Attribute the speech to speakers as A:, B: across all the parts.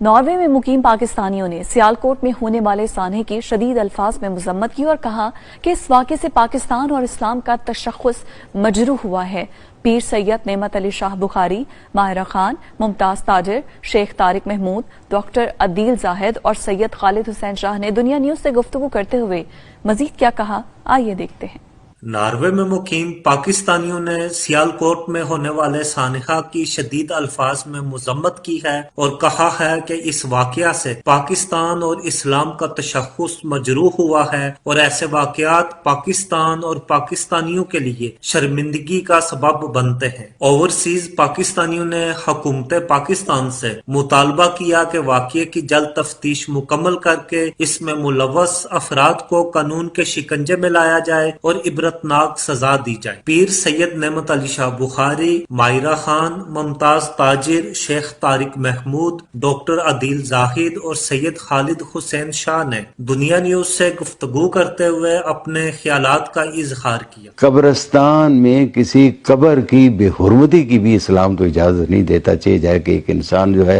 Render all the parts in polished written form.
A: Norway میں مقیم پاکستانیوں نے سیالکوٹ میں ہونے والے سانحے کی شدید الفاظ میں مذمت کی اور کہا کہ اس واقعے سے پاکستان اور اسلام کا تشخص مجروح ہوا ہے۔ پیر سید نعمت علی شاہ بخاری، ماہرہ خان، ممتاز تاجر، شیخ طارق محمود، ڈاکٹر عدیل زاہد اور سید خالد حسین شاہ نے دنیا نیوز سے گفتگو کرتے ہوئے مزید کیا کہا، آئیے دیکھتے ہیں۔
B: ناروے میں مقیم پاکستانیوں نے سیالکوٹ میں ہونے والے سانحہ کی شدید الفاظ میں مذمت کی ہے اور کہا ہے کہ اس واقعہ سے پاکستان اور اسلام کا تشخص مجروح ہوا ہے اور ایسے واقعات پاکستان اور پاکستانیوں کے لیے شرمندگی کا سبب بنتے ہیں۔ اوورسیز پاکستانیوں نے حکومت پاکستان سے مطالبہ کیا کہ واقعے کی جلد تفتیش مکمل کر کے اس میں ملوث افراد کو قانون کے شکنجے میں لایا جائے اور عبرتناک سزا دی جائے۔ پیر سید نعمت علی شاہ بخاری، ماہرہ خان، ممتاز تاجر، شیخ طارق محمود، ڈاکٹر عدیل زاہد اور سید خالد حسین شاہ نے دنیا نیوز سے گفتگو کرتے ہوئے اپنے خیالات کا اظہار کیا۔
C: قبرستان میں کسی قبر کی بے حرمتی کی بھی اسلام تو اجازت نہیں دیتا، چاہے جائے کہ ایک انسان جو ہے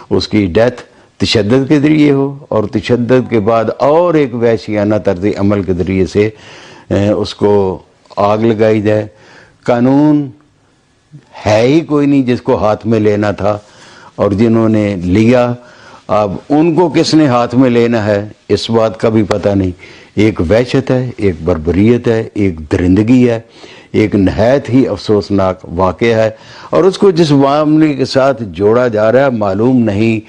C: اس کی ڈیتھ تشدد کے ذریعے ہو اور تشدد کے بعد اور ایک وحشیانہ طرز عمل کے ذریعے سے اس کو آگ لگائی جائے۔ قانون ہے ہی کوئی نہیں جس کو ہاتھ میں لینا تھا، اور جنہوں نے لیا اب ان کو کس نے ہاتھ میں لینا ہے اس بات کا بھی پتہ نہیں۔ ایک وحشت ہے، ایک بربریت ہے، ایک درندگی ہے، ایک نہایت ہی افسوسناک واقعہ ہے، اور اس کو جس معاملے کے ساتھ جوڑا جا رہا ہے معلوم نہیں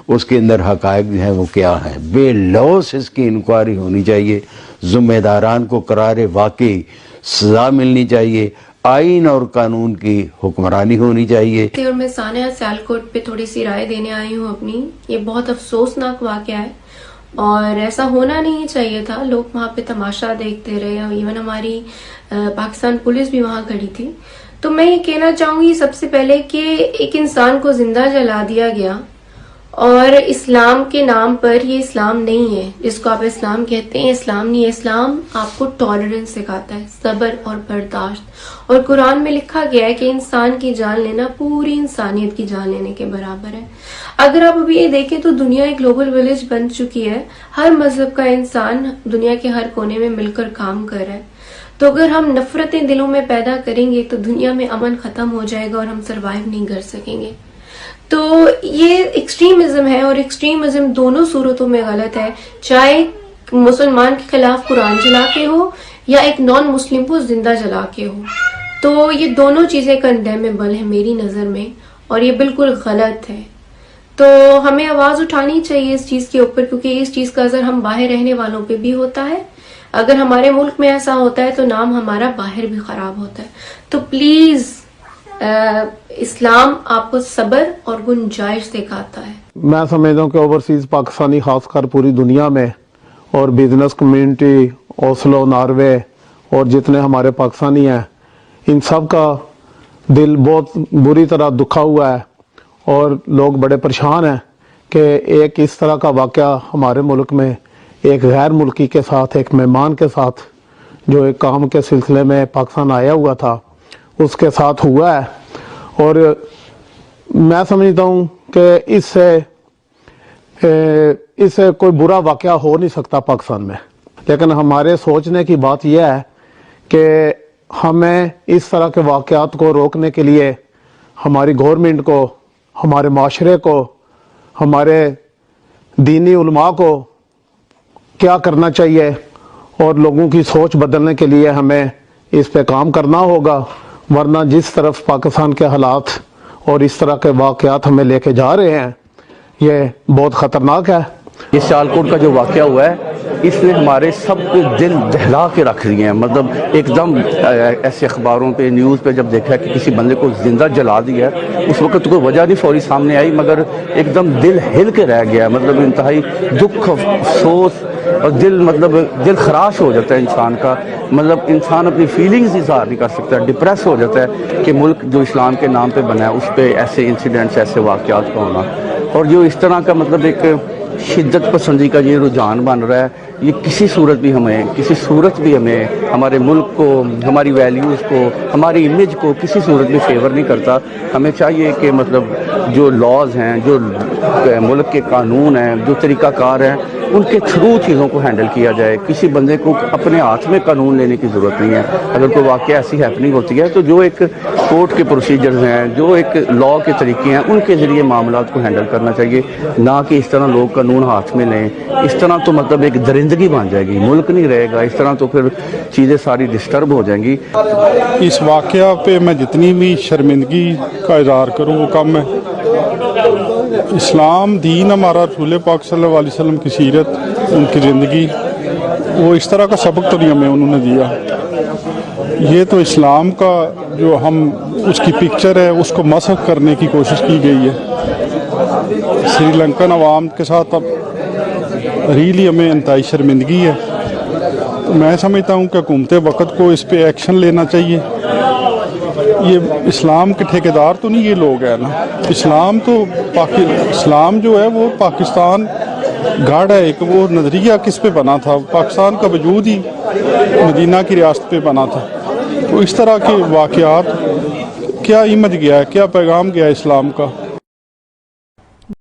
C: اس کے اندر حقائق جو ہیں وہ کیا ہیں۔ بے لوث اس کی انکوائری ہونی چاہیے، ذمہ داران کو قرار واقعی سزا ملنی چاہیے، آئین اور قانون کی حکمرانی ہونی چاہیے۔
D: اور میں سانحہ سیالکوٹ پہ تھوڑی سی رائے دینے آئی ہوں اپنی۔ یہ بہت افسوسناک واقعہ ہے اور ایسا ہونا نہیں چاہیے تھا۔ لوگ وہاں پہ تماشا دیکھتے رہے، ایون ہماری پاکستان پولیس بھی وہاں کھڑی تھی۔ تو میں یہ کہنا چاہوں گی سب سے پہلے کہ ایک انسان کو زندہ جلا دیا گیا، اور اسلام کے نام پر، یہ اسلام نہیں ہے جس کو آپ اسلام کہتے ہیں، اسلام نہیں ہے۔ اسلام آپ کو ٹالرنس سکھاتا ہے، صبر اور برداشت، اور قرآن میں لکھا گیا ہے کہ انسان کی جان لینا پوری انسانیت کی جان لینے کے برابر ہے۔ اگر آپ ابھی یہ دیکھیں تو دنیا ایک گلوبل ولیج بن چکی ہے، ہر مذہب کا انسان دنیا کے ہر کونے میں مل کر کام کر رہا ہے۔ تو اگر ہم نفرتیں دلوں میں پیدا کریں گے تو دنیا میں امن ختم ہو جائے گا اور ہم سروائیو نہیں کر سکیں گے۔ تو یہ ایکسٹریمزم ہے، اور ایکسٹریمزم دونوں صورتوں میں غلط ہے، چاہے مسلمان کے خلاف قرآن جلا کے ہو یا ایک نان مسلم کو زندہ جلا کے ہو۔ تو یہ دونوں چیزیں کنڈیمیبل ہیں میری نظر میں، اور یہ بالکل غلط ہے۔ تو ہمیں آواز اٹھانی چاہیے اس چیز کے اوپر، کیونکہ اس چیز کا اثر ہم باہر رہنے والوں پہ بھی ہوتا ہے۔ اگر ہمارے ملک میں ایسا ہوتا ہے تو نام ہمارا باہر بھی خراب ہوتا ہے۔ تو پلیز اسلام آپ کو صبر اور گنجائش دکھاتا ہے۔
E: میں سمجھتا ہوں کہ اوورسیز پاکستانی خاص کر پوری دنیا میں، اور بزنس کمیونٹی، اوسلو، ناروے اور جتنے ہمارے پاکستانی ہیں، ان سب کا دل بہت بری طرح دکھا ہوا ہے، اور لوگ بڑے پریشان ہیں کہ ایک اس طرح کا واقعہ ہمارے ملک میں ایک غیر ملکی کے ساتھ، ایک مہمان کے ساتھ جو ایک کام کے سلسلے میں پاکستان آیا ہوا تھا اس کے ساتھ ہوا ہے۔ اور میں سمجھتا ہوں کہ اس سے کوئی برا واقعہ ہو نہیں سکتا پاکستان میں، لیکن ہمارے سوچنے کی بات یہ ہے کہ ہمیں اس طرح کے واقعات کو روکنے کے لیے ہماری گورنمنٹ کو، ہمارے معاشرے کو، ہمارے دینی علماء کو کیا کرنا چاہیے، اور لوگوں کی سوچ بدلنے کے لیے ہمیں اس پہ کام کرنا ہوگا، ورنہ جس طرف پاکستان کے حالات اور اس طرح کے واقعات ہمیں لے کے جا رہے ہیں یہ بہت خطرناک ہے۔
F: یہ سیالکوٹ کا جو واقعہ ہوا ہے اس نے ہمارے سب کے دل دہلا کے رکھ دیے ہیں۔ مطلب ایک دم ایسے اخباروں پہ، نیوز پہ جب دیکھا کہ کسی بندے کو زندہ جلا دیا ہے، اس وقت کوئی وجہ نہیں فوری سامنے آئی، مگر ایک دم دل ہل کے رہ گیا۔ مطلب انتہائی دکھ، افسوس، اور دل خراش ہو جاتا ہے انسان کا۔ مطلب انسان اپنی فیلنگز اظہار نہیں کر سکتا، ڈپریس ہو جاتا ہے کہ ملک جو اسلام کے نام پہ بنا ہے اس پہ ایسے انسیڈنٹس، ایسے واقعات کا ہونا، اور جو اس طرح کا مطلب ایک شدت پسندی کا یہ رجحان بن رہا ہے یہ کسی صورت بھی ہمیں ہمارے ملک کو، ہماری ویلیوز کو، ہماری امیج کو کسی صورت بھی فیور نہیں کرتا. ہمیں چاہیے کہ مطلب جو لاز ہیں، جو ملک کے قانون ہیں، جو طریقہ کار ہیں، ان کے تھرو چیزوں کو ہینڈل کیا جائے. کسی بندے کو اپنے ہاتھ میں قانون لینے کی ضرورت نہیں ہے. اگر کوئی واقعہ ایسی ہیپننگ ہوتی ہے تو جو ایک کورٹ کے پروسیجرز ہیں، جو ایک لا کے طریقے ہیں، ان کے ذریعے معاملات کو ہینڈل کرنا چاہیے، نہ کہ اس طرح لوگ قانون ہاتھ میں لیں. اس طرح تو مطلب ایک درندگی بن جائے گی، ملک نہیں رہے گا. اس طرح تو پھر چیزیں ساری ڈسٹرب ہو جائیں گی.
G: اس واقعہ پہ میں جتنی بھی شرمندگی کا اظہار کروں وہ کم ہے. اسلام دین ہمارا، رسول پاک صلی اللہ علیہ وسلم کی سیرت، ان کی زندگی، وہ اس طرح کا سبق تو نہیں ہمیں انہوں نے دیا. یہ تو اسلام کا جو ہم اس کی پکچر ہے اس کو مسخ کرنے کی کوشش کی گئی ہے. سری لنکن عوام کے ساتھ اب ریلی ہمیں انتہائی شرمندگی ہے. میں سمجھتا ہوں کہ حکومت وقت کو اس پہ ایکشن لینا چاہیے. یہ اسلام کے ٹھیکیدار تو نہیں یہ لوگ ہیں نا. اسلام جو ہے وہ پاکستان گاڑ ہے ایک. وہ نظریہ کس پہ بنا تھا؟ پاکستان کا وجود ہی مدینہ کی ریاست پہ بنا تھا. تو اس طرح کے واقعات کیا ایمج گیا ہے، کیا پیغام گیا ہے اسلام کا؟